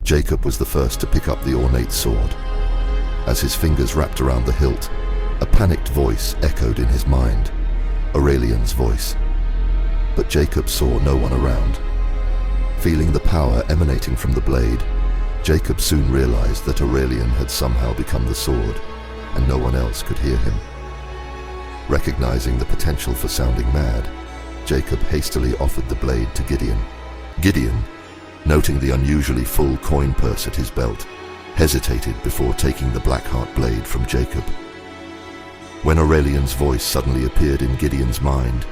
Jacob was the first to pick up the ornate sword. As his fingers wrapped around the hilt, a panicked voice echoed in his mind, Aurelian's voice. But Jacob saw no one around. Feeling the power emanating from the blade, Jacob soon realized that Aurelian had somehow become the sword, and no one else could hear him. Recognizing the potential for sounding mad, Jacob hastily offered the blade to Gideon. Gideon, noting the unusually full coin purse at his belt, hesitated before taking the Blackheart blade from Jacob. When Aurelian's voice suddenly appeared in Gideon's mind,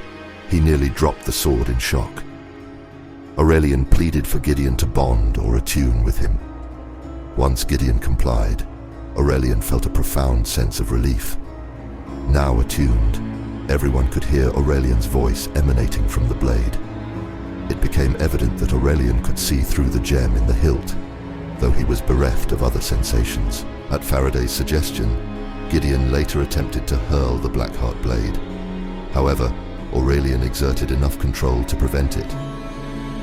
he nearly dropped the sword in shock. Aurelian pleaded for Gideon to bond or attune with him. Once Gideon complied, Aurelian felt a profound sense of relief. Now attuned, everyone could hear Aurelian's voice emanating from the blade. It became evident that Aurelian could see through the gem in the hilt, though he was bereft of other sensations. At Faraday's suggestion, Gideon later attempted to hurl the Blackheart blade. However, Aurelian exerted enough control to prevent it.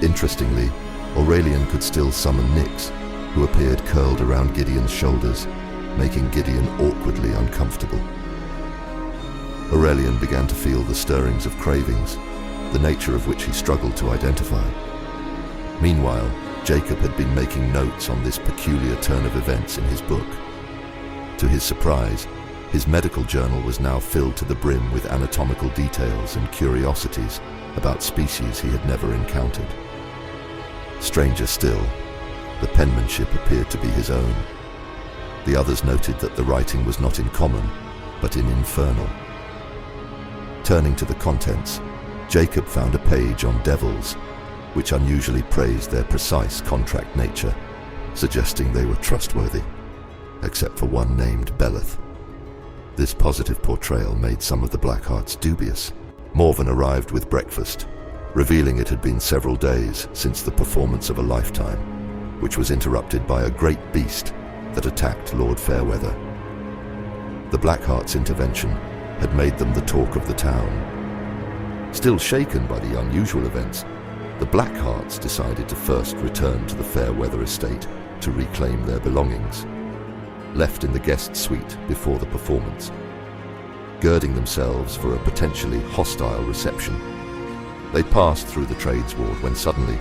Interestingly, Aurelian could still summon Nyx, who appeared curled around Gideon's shoulders, making Gideon awkwardly uncomfortable. Aurelian began to feel the stirrings of cravings, the nature of which he struggled to identify. Meanwhile, Jacob had been making notes on this peculiar turn of events in his book. To his surprise, his medical journal was now filled to the brim with anatomical details and curiosities about species he had never encountered. Stranger still, the penmanship appeared to be his own. The others noted that the writing was not in common, but in infernal. Turning to the contents, Jacob found a page on devils, which unusually praised their precise contract nature, suggesting they were trustworthy, except for one named Beleth. This positive portrayal made some of the Blackhearts dubious. Morven arrived with breakfast, revealing it had been several days since the performance of a lifetime, which was interrupted by a great beast that attacked Lord Fairweather. The Blackhearts' intervention had made them the talk of the town. Still shaken by the unusual events, the Blackhearts decided to first return to the Fairweather estate to reclaim their belongings, left in the guest suite before the performance. Girding themselves for a potentially hostile reception, they passed through the trades ward when suddenly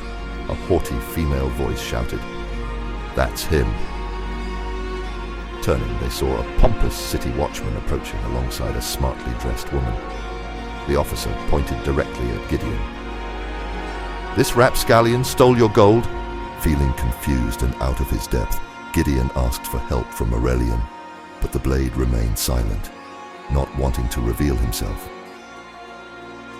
a haughty female voice shouted, "That's him." Turning, they saw a pompous city watchman approaching alongside a smartly dressed woman. The officer pointed directly at Gideon. "This rapscallion stole your gold?" Feeling confused and out of his depth, Gideon asked for help from Aurelian, but the blade remained silent, not wanting to reveal himself.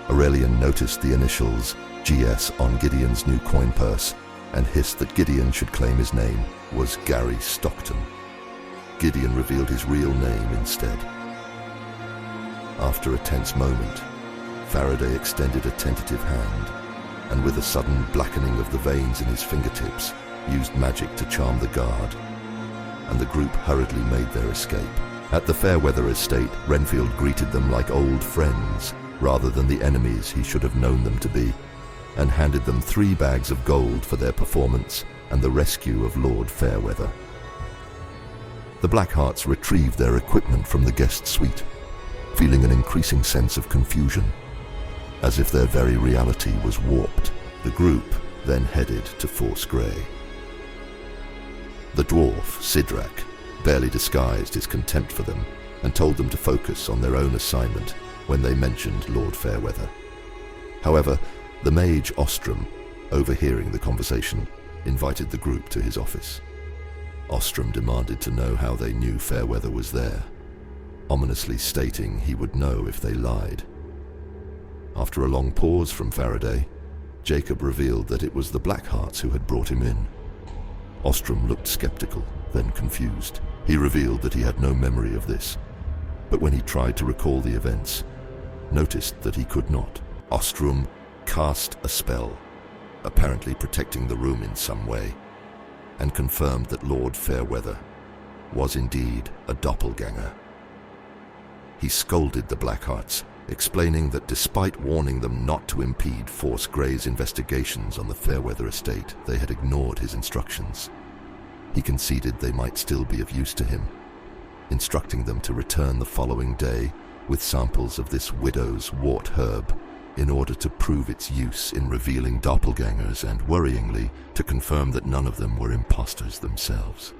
Aurelian noticed the initials GS on Gideon's new coin purse and hissed that Gideon should claim his name was Gary Stockton. Gideon revealed his real name instead. After a tense moment, Faraday extended a tentative hand, and with a sudden blackening of the veins in his fingertips, used magic to charm the guard, and the group hurriedly made their escape. At the Fairweather estate, Renfield greeted them like old friends, rather than the enemies he should have known them to be, and handed them 3 bags of gold for their performance and the rescue of Lord Fairweather. The Blackhearts retrieved their equipment from the guest suite, feeling an increasing sense of confusion, as if their very reality was warped. The group then headed to Force Grey. The dwarf, Sidrak, barely disguised his contempt for them and told them to focus on their own assignment when they mentioned Lord Fairweather. However, the mage Ostrom, overhearing the conversation, invited the group to his office. Ostrom demanded to know how they knew Fairweather was there, ominously stating he would know if they lied. After a long pause from Faraday, Jacob revealed that it was the Blackhearts who had brought him in. Ostrom looked skeptical, then confused. He revealed that he had no memory of this, but when he tried to recall the events, noticed that he could not. Ostrom cast a spell, apparently protecting the room in some way, and confirmed that Lord Fairweather was indeed a doppelganger. He scolded the Blackhearts, explaining that despite warning them not to impede Force Grey's investigations on the Fairweather estate, they had ignored his instructions. he conceded they might still be of use to him, instructing them to return the following day with samples of this widow's wart herb in order to prove its use in revealing doppelgangers and, worryingly, to confirm that none of them were imposters themselves.